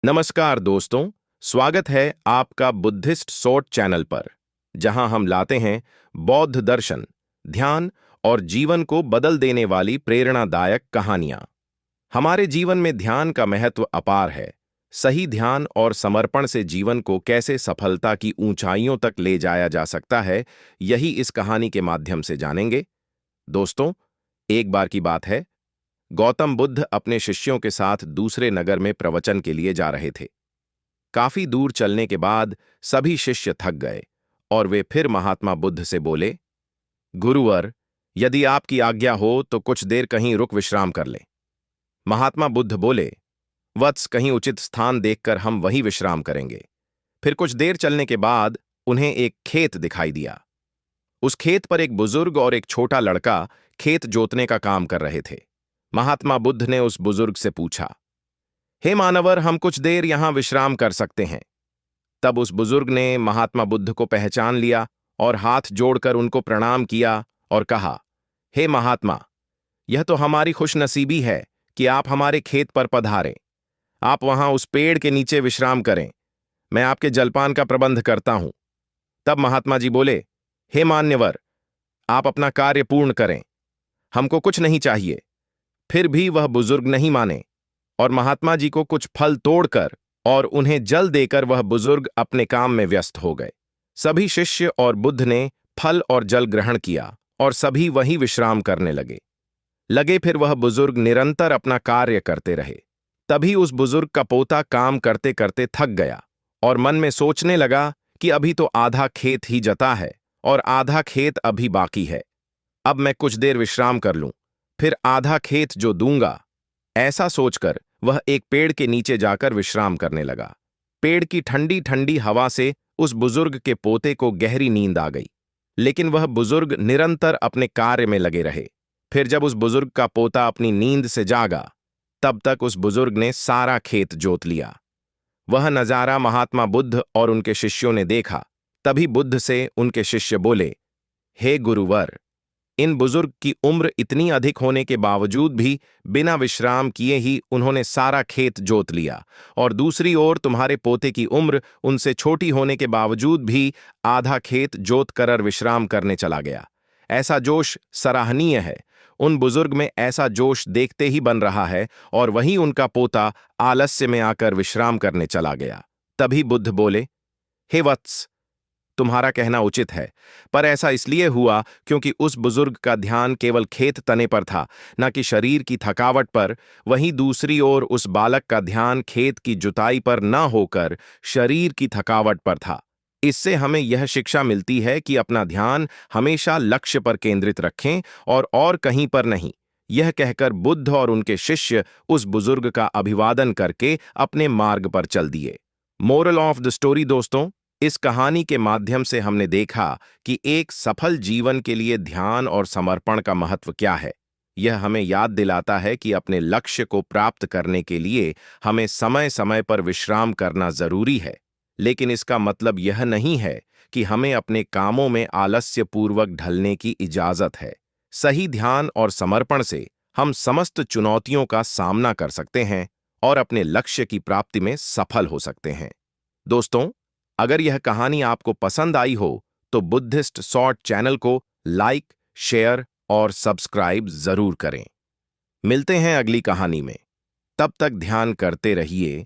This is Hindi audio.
नमस्कार दोस्तों, स्वागत है आपका बुद्धिस्ट शॉर्ट चैनल पर, जहां हम लाते हैं बौद्ध दर्शन, ध्यान और जीवन को बदल देने वाली प्रेरणादायक कहानियां। हमारे जीवन में ध्यान का महत्व अपार है। सही ध्यान और समर्पण से जीवन को कैसे सफलता की ऊंचाइयों तक ले जाया जा सकता है, यही इस कहानी के माध्यम से जानेंगे। दोस्तों, एक बार की बात है, गौतम बुद्ध अपने शिष्यों के साथ दूसरे नगर में प्रवचन के लिए जा रहे थे। काफी दूर चलने के बाद सभी शिष्य थक गए और वे फिर महात्मा बुद्ध से बोले, गुरुवर, यदि आपकी आज्ञा हो तो कुछ देर कहीं रुक विश्राम कर लें। महात्मा बुद्ध बोले, वत्स, कहीं उचित स्थान देखकर हम वहीं विश्राम करेंगे। फिर कुछ देर चलने के बाद उन्हें एक खेत दिखाई दिया। उस खेत पर एक बुजुर्ग और एक छोटा लड़का खेत जोतने का काम कर रहे थे। महात्मा बुद्ध ने उस बुजुर्ग से पूछा, हे मानवर, हम कुछ देर यहां विश्राम कर सकते हैं? तब उस बुजुर्ग ने महात्मा बुद्ध को पहचान लिया और हाथ जोड़कर उनको प्रणाम किया और कहा, हे महात्मा, यह तो हमारी खुशनसीबी है कि आप हमारे खेत पर पधारें। आप वहां उस पेड़ के नीचे विश्राम करें। मैं आपके जलपान का प्रबंध करता हूं। तब महात्मा जी बोले, हे मान्यवर, आप अपना कार्य पूर्ण करें, हमको कुछ नहीं चाहिए। फिर भी वह बुजुर्ग नहीं माने और महात्मा जी को कुछ फल तोड़कर और उन्हें जल देकर वह बुजुर्ग अपने काम में व्यस्त हो गए। सभी शिष्य और बुद्ध ने फल और जल ग्रहण किया और सभी वहीं विश्राम करने लगे। फिर वह बुजुर्ग निरंतर अपना कार्य करते रहे। तभी उस बुजुर्ग का पोता काम करते करते थक गया और मन में सोचने लगा कि अभी तो आधा खेत ही जता है और आधा खेत अभी बाकी है। अब मैं कुछ देर विश्राम कर लूं, फिर आधा खेत जो दूंगा। ऐसा सोचकर वह एक पेड़ के नीचे जाकर विश्राम करने लगा। पेड़ की ठंडी ठंडी हवा से उस बुजुर्ग के पोते को गहरी नींद आ गई, लेकिन वह बुजुर्ग निरंतर अपने कार्य में लगे रहे। फिर जब उस बुजुर्ग का पोता अपनी नींद से जागा, तब तक उस बुजुर्ग ने सारा खेत जोत लिया। वह नजारा महात्मा बुद्ध और उनके शिष्यों ने देखा। तभी बुद्ध से उनके शिष्य बोले, हे गुरुवर, इन बुजुर्ग की उम्र इतनी अधिक होने के बावजूद भी बिना विश्राम किए ही उन्होंने सारा खेत जोत लिया, और दूसरी ओर तुम्हारे पोते की उम्र उनसे छोटी होने के बावजूद भी आधा खेत जोत कर विश्राम करने चला गया। ऐसा जोश सराहनीय है। उन बुजुर्ग में ऐसा जोश देखते ही बन रहा है और वहीं उनका पोता आलस्य में आकर विश्राम करने चला गया। तभी बुद्ध बोले, हे वत्स, तुम्हारा कहना उचित है, पर ऐसा इसलिए हुआ क्योंकि उस बुजुर्ग का ध्यान केवल खेत तने पर था, न कि शरीर की थकावट पर। वहीं दूसरी ओर उस बालक का ध्यान खेत की जुताई पर न होकर शरीर की थकावट पर था। इससे हमें यह शिक्षा मिलती है कि अपना ध्यान हमेशा लक्ष्य पर केंद्रित रखें और कहीं पर नहीं। यह कहकर बुद्ध और उनके शिष्य उस बुजुर्ग का अभिवादन करके अपने मार्ग पर चल दिए। मोरल ऑफ द स्टोरी दोस्तों, इस कहानी के माध्यम से हमने देखा कि एक सफल जीवन के लिए ध्यान और समर्पण का महत्व क्या है। यह हमें याद दिलाता है कि अपने लक्ष्य को प्राप्त करने के लिए हमें समय समय पर विश्राम करना जरूरी है, लेकिन इसका मतलब यह नहीं है कि हमें अपने कामों में आलस्यपूर्वक ढलने की इजाजत है। सही ध्यान और समर्पण से हम समस्त चुनौतियों का सामना कर सकते हैं और अपने लक्ष्य की प्राप्ति में सफल हो सकते हैं। दोस्तों, अगर यह कहानी आपको पसंद आई हो तो बुद्धिस्ट शॉर्ट चैनल को लाइक, शेयर और सब्सक्राइब जरूर करें। मिलते हैं अगली कहानी में। तब तक ध्यान करते रहिए,